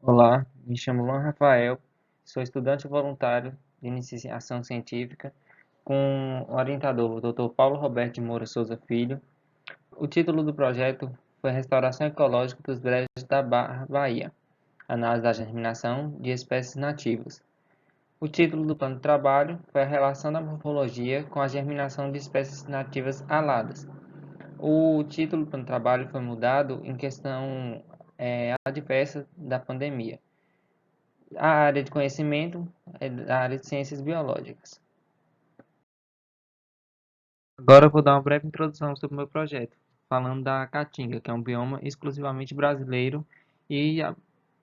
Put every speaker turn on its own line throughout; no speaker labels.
Olá, me chamo Luan Rafael, sou estudante voluntário de iniciação científica com o orientador Dr. Paulo Roberto de Moura Souza Filho. O título do projeto foi Restauração Ecológica dos Brejos da Bahia, análise da germinação de espécies nativas. O título do plano de trabalho foi a relação da morfologia com a germinação de espécies nativas aladas. O título do plano de trabalho foi mudado em questão adversa da pandemia. A área de conhecimento é da área de ciências biológicas. Agora eu vou dar uma breve introdução sobre o meu projeto, falando da Caatinga, que é um bioma exclusivamente brasileiro e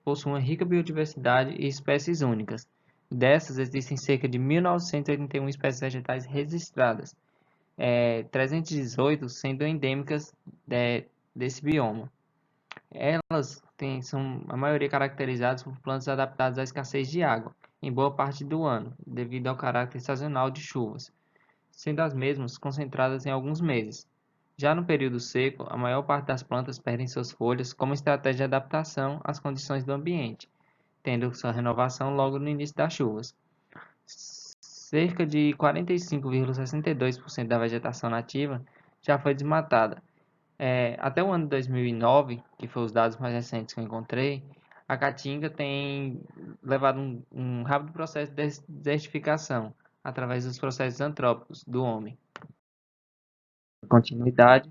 possui uma rica biodiversidade e espécies únicas. Dessas, existem cerca de 1.981 espécies vegetais registradas, 318 sendo endêmicas desse bioma. Elas são a maioria caracterizadas por plantas adaptadas à escassez de água em boa parte do ano, devido ao caráter sazonal de chuvas, sendo as mesmas concentradas em alguns meses. Já no período seco, a maior parte das plantas perdem suas folhas como estratégia de adaptação às condições do ambiente, tendo sua renovação logo no início das chuvas. Cerca de 45,62% da vegetação nativa já foi desmatada, até o ano de 2009, que foi os dados mais recentes que eu encontrei, a Caatinga tem levado um rápido processo de desertificação através dos processos antrópicos do homem. Continuidade,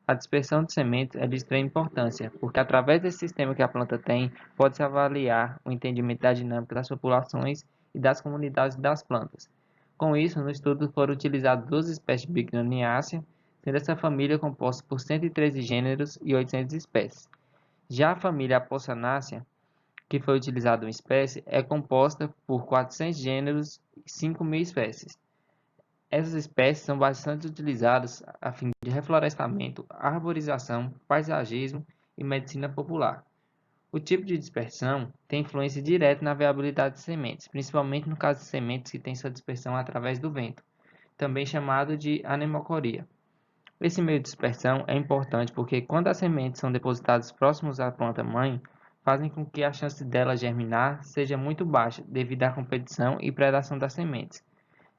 a dispersão de sementes é de extrema importância, porque através desse sistema que a planta tem, pode-se avaliar o entendimento da dinâmica das populações e das comunidades das plantas. Com isso, no estudo foram utilizadas duas espécies de Bignoniaceae, sendo essa família composta por 113 gêneros e 800 espécies. Já a família Apocynaceae, que foi utilizada uma espécie, é composta por 400 gêneros e 5.000 espécies. Essas espécies são bastante utilizadas a fim de reflorestamento, arborização, paisagismo e medicina popular. O tipo de dispersão tem influência direta na viabilidade de sementes, principalmente no caso de sementes que têm sua dispersão através do vento, também chamado de anemocoria. Esse meio de dispersão é importante porque quando as sementes são depositadas próximos à planta-mãe, fazem com que a chance dela germinar seja muito baixa devido à competição e predação das sementes.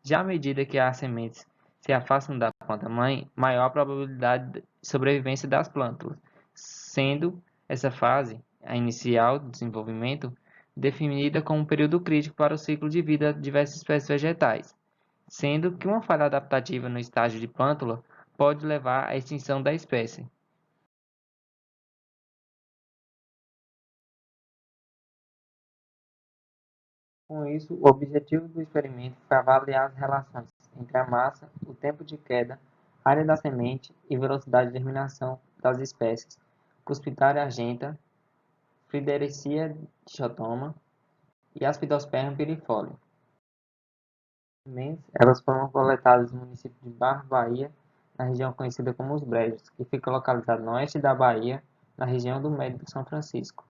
Já à medida que as sementes se afastam da planta-mãe, maior a probabilidade de sobrevivência das plântulas, sendo essa fase, a inicial do desenvolvimento, definida como um período crítico para o ciclo de vida de diversas espécies vegetais, sendo que uma falha adaptativa no estágio de plântula pode levar à extinção da espécie. Com isso, o objetivo do experimento foi avaliar as relações entre a massa, o tempo de queda, área da semente e velocidade de germinação das espécies Cuspitaria argenta, Fridericia dichotoma e Aspidosperma pirifolia. As sementes, elas foram coletadas no município de Barra, Bahia, na região conhecida como Os Brejos, que fica localizado no oeste da Bahia, na região do Médio São Francisco.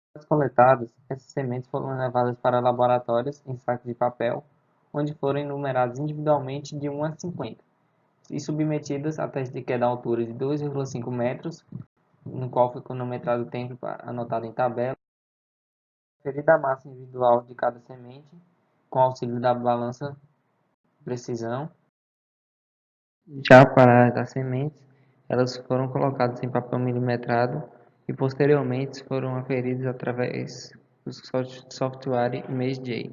Após coletadas, essas sementes foram levadas para laboratórios em sacos de papel, onde foram enumeradas individualmente de 1 a 50 e submetidas a teste de queda a altura de 2,5 metros, no qual foi cronometrado o tempo anotado em tabela, referida a massa individual de cada semente, com auxílio da balança de precisão. Já para as sementes, elas foram colocadas em papel milimetrado e posteriormente foram aferidas através do software ImageJ.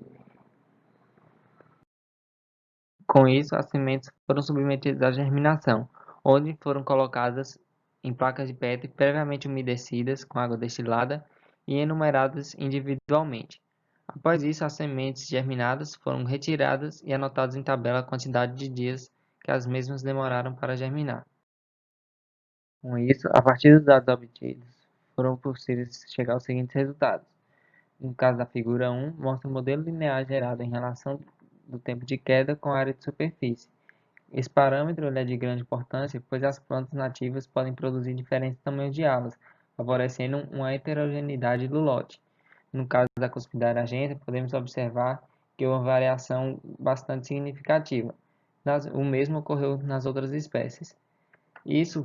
Com isso, as sementes foram submetidas à germinação, onde foram colocadas em placas de PET previamente umedecidas com água destilada e enumeradas individualmente. Após isso, as sementes germinadas foram retiradas e anotadas em tabela a quantidade de dias que as mesmas demoraram para germinar. Com isso, a partir dos dados obtidos, foram possíveis chegar aos seguintes resultados. No caso da figura 1, mostra o modelo linear gerado em relação do tempo de queda com a área de superfície. Esse parâmetro é de grande importância, pois as plantas nativas podem produzir diferentes tamanhos de alas, favorecendo uma heterogeneidade do lote. No caso da Cuspidaria argenta, podemos observar que houve uma variação bastante significativa. O mesmo ocorreu nas outras espécies. Isso,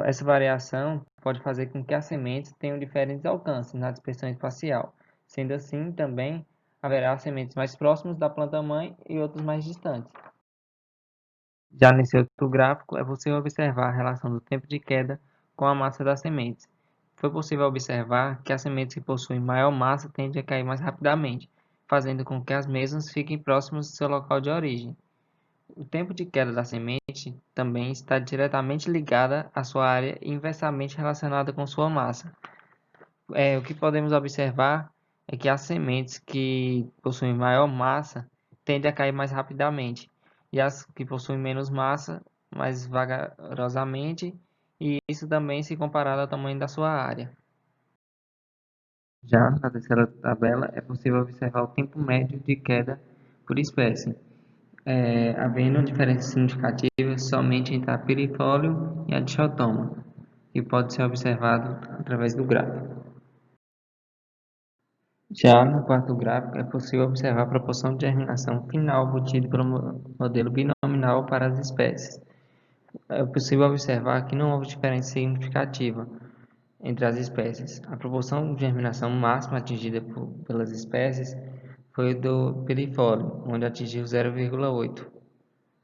essa variação pode fazer com que as sementes tenham diferentes alcances na dispersão espacial. Sendo assim, também haverá sementes mais próximas da planta-mãe e outras mais distantes. Já nesse outro gráfico, é possível observar a relação do tempo de queda com a massa das sementes. Foi possível observar que as sementes que possuem maior massa tendem a cair mais rapidamente, fazendo com que as mesmas fiquem próximas do seu local de origem. O tempo de queda da semente também está diretamente ligada à sua área e inversamente relacionada com sua massa. O que podemos observar é que as sementes que possuem maior massa tendem a cair mais rapidamente, e as que possuem menos massa, mais vagarosamente, e isso também se comparado ao tamanho da sua área. Já na terceira tabela, é possível observar o tempo médio de queda por espécie, havendo diferenças significativas somente entre a perifólio e a dichotoma, que pode ser observado através do gráfico. Já no quarto gráfico, é possível observar a proporção de germinação final obtida pelo modelo binominal para as espécies. É possível observar que não houve diferença significativa entre as espécies. A proporção de germinação máxima atingida pelas espécies foi do perifólio, onde atingiu 0,8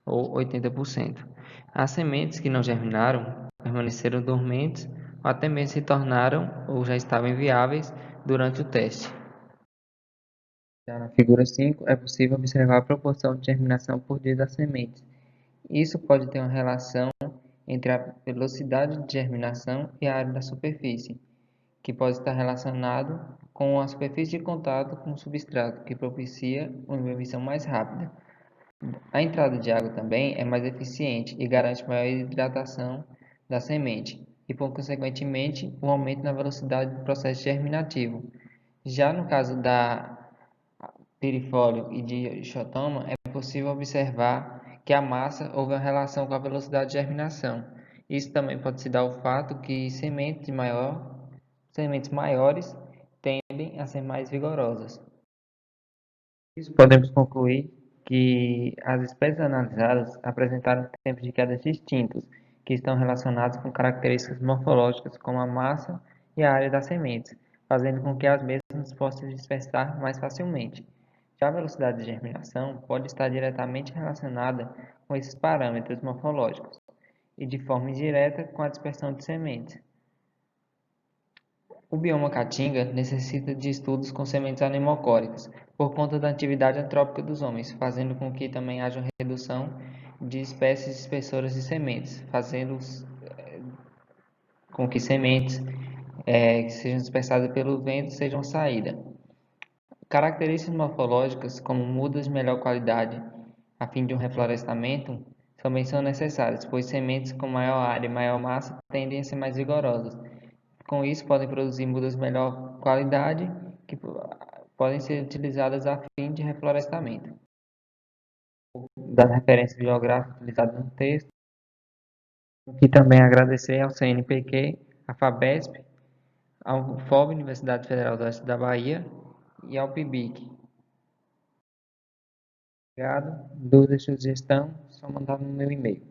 ou 80%. As sementes que não germinaram permaneceram dormentes ou até mesmo se tornaram ou já estavam inviáveis durante o teste. Já na figura 5, é possível observar a proporção de germinação por dia das sementes. Isso pode ter uma relação entre a velocidade de germinação e a área da superfície, que pode estar relacionado com a superfície de contato com o substrato, que propicia uma emissão mais rápida. A entrada de água também é mais eficiente e garante maior hidratação da semente e, por consequentemente, um aumento na velocidade do processo germinativo. Já no caso da perifólio e de xotoma, é possível observar que a massa houve uma relação com a velocidade de germinação. Isso também pode se dar ao fato que sementes maiores tendem a ser mais vigorosas. Isso podemos concluir que as espécies analisadas apresentaram tempos de queda distintos, que estão relacionados com características morfológicas como a massa e a área das sementes, fazendo com que as mesmas possam se dispersar mais facilmente. Já a velocidade de germinação pode estar diretamente relacionada com esses parâmetros morfológicos e de forma indireta com a dispersão de sementes. O bioma caatinga necessita de estudos com sementes anemocóricas, por conta da atividade antrópica dos homens, fazendo com que também haja redução de espécies dispersoras de sementes, fazendo com que sementes que sejam dispersadas pelo vento sejam saída. Características morfológicas, como mudas de melhor qualidade, a fim de um reflorestamento, também são necessárias, pois sementes com maior área e maior massa tendem a ser mais vigorosas. Com isso, podem produzir mudas de melhor qualidade que podem ser utilizadas a fim de reflorestamento. Das referências bibliográficas utilizadas no texto, e também agradecer ao CNPq, à FABESP, ao FOB, Universidade Federal do Oeste da Bahia, e ao PIBIC. Obrigado. Dúvidas, sugestão, só mandar no meu e-mail.